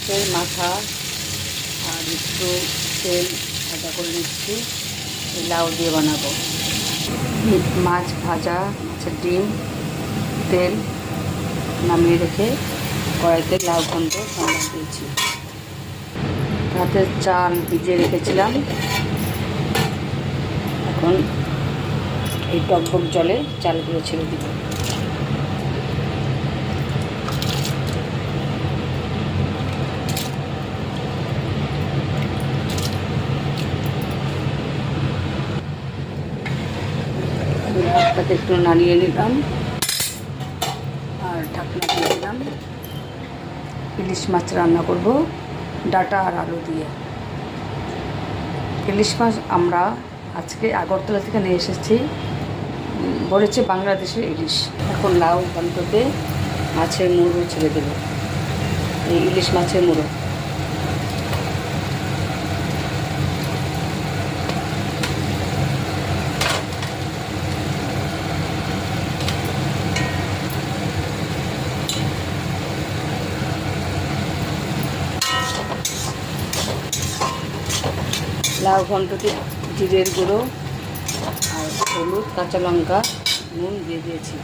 মাছের মাথা আর একটু তেল ভাজা করে নিচ্ছি, লাউ দিয়ে বানাবো। মাছ ভাজা, মাছের ডিম, তেল নামিয়ে রেখে কড়াইতে লাউ ঘন্ট সম্বাদ দিয়েছি। ভাতের চাল ভিজিয়ে রেখেছিলাম, এখন এই টকবক জলে চালগুলো ছেড়ে দিব। ভাতটাকে একটু নাড়িয়ে নিলাম আর ঢাকনা দিয়ে দিলাম। ইলিশ মাছ রান্না করব ডাঁটা আর আলু দিয়ে। ইলিশ মাছ আমরা আজকে আগরতলা থেকে নিয়ে এসেছি, বলেছে বাংলাদেশের ইলিশ। এখন লাউ ঘন্টতে মাছের মুড়ো ছেড়ে দেব, এই ইলিশ মাছের মুড়ো। লাউ ঘন্টতে জিরের গুঁড়ো আর হলুদ, কাঁচা লঙ্কা, নুন দিয়ে দিয়েছি।